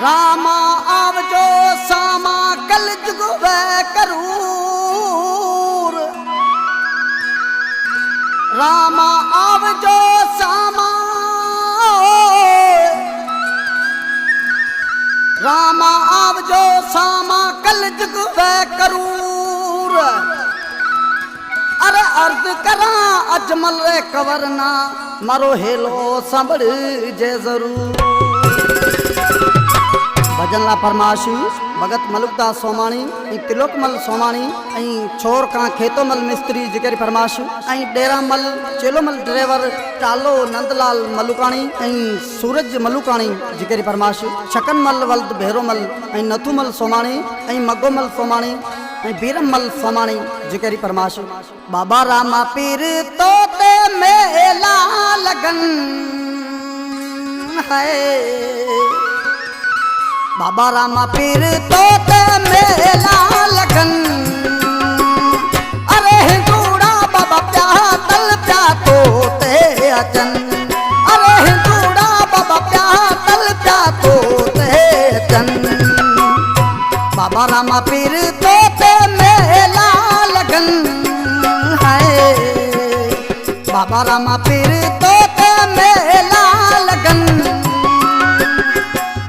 रामा आवजो सामा कल जुगवे करूर। रामा आवजो सामा, रामा आवजो सामा कल जुगवे करूर। अरे अर्ज करा अजमल रे कवरना मारो हेलो संभल जे जरूर। भजन ला फरमाशी भगत मलुकदास सोमाणी तिलोकमल सोमाणी छोर का खेतोमल मिस्त्री जिगरी फरमाश डेरामल चेलोमल ड्राइवर टालो नंदलाल मलुकाणी सूरज मलुकाणी जिगरी फरमाश छकनमल वल्द भेरोमल नथुमल सोमाणी मगोमल सोमाणी बीरमल सोमाणी जिगरी फरमाश। बाबा रामा पीर तोते मेला लगन है। बाबा रामा पीर तोते मेला लगन। अरे हिंदूड़ा बाबा प्या तल प्या तोते अचन। अरे हिंदूड़ा बाबा प्या तल प्या तोते अचन। बाबा रामा पीर तोते मेला लगन है। बाबा रामा पीर तोते मेला लगन।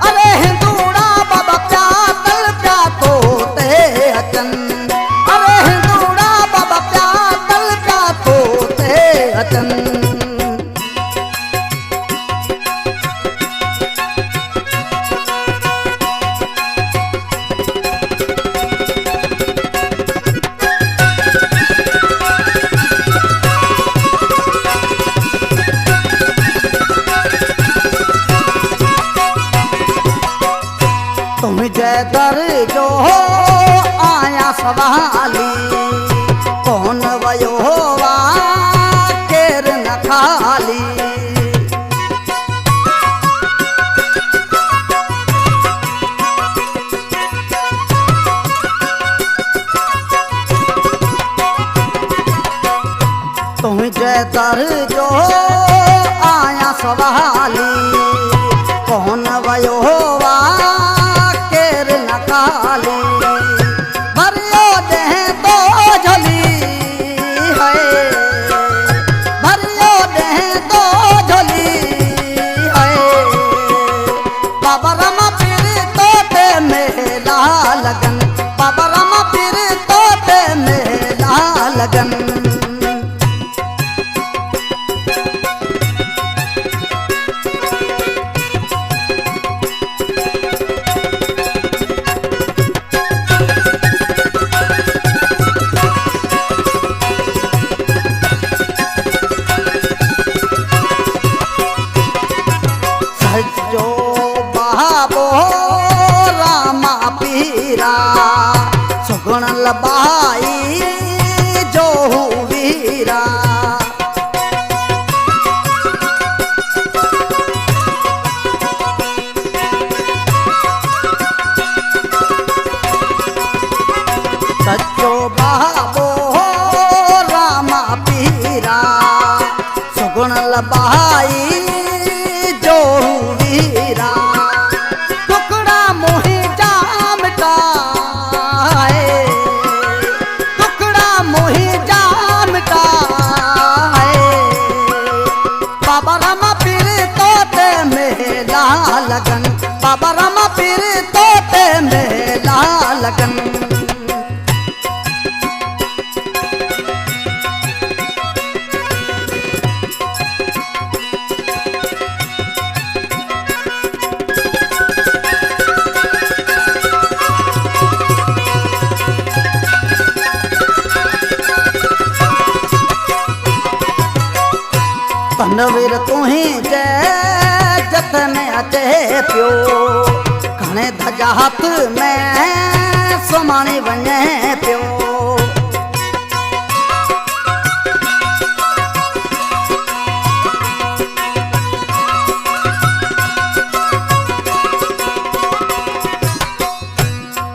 अरे हिंदूड़ा बाबा प्या तल प्या तोते अचन। तुम जय दर जो आया सवाली कौन वयो वा केर न खाली। तुम जय दर जो आया सवाली कौन वयो वा केर न खाली। भरियो दे तो झोली है। भरियो दे तो झोली है। बाबा रामा पीर तोते मेला लगन। बाबा रामा पीर तोते मेला लगन। सजो बाबो रामा पीरा सुगुण लबाई जो वीरा। सजो बाबो रामा पीरा सुगुण लबाई जो वीरा। टुकड़ा मोहि जाम का है। टुकड़ा मोहि जाम का है। बाबा रामा पीर तोते मेला लगन। बाबा रामा पीर तोते मेला लगन। तनवीर तुही जय जतन अचे पियो घणे धजा हाथ में सुमाणी वञे पियो।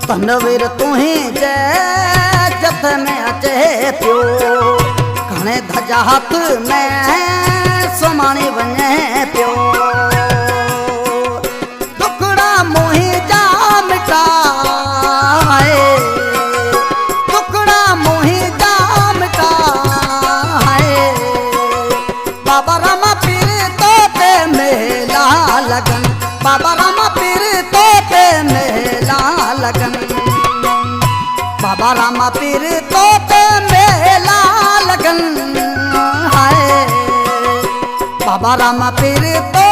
तनवीर तुही जय जतन अचे पियो घणे धजा हाथ में सुमाणी वञे पियो। टुकड़ा मोहि लगन, बाबा रामा पीर तो पे मेला लगन, बाबा रामा पीर तो पे मेला लगन, हाय बाबा रामा पीर तो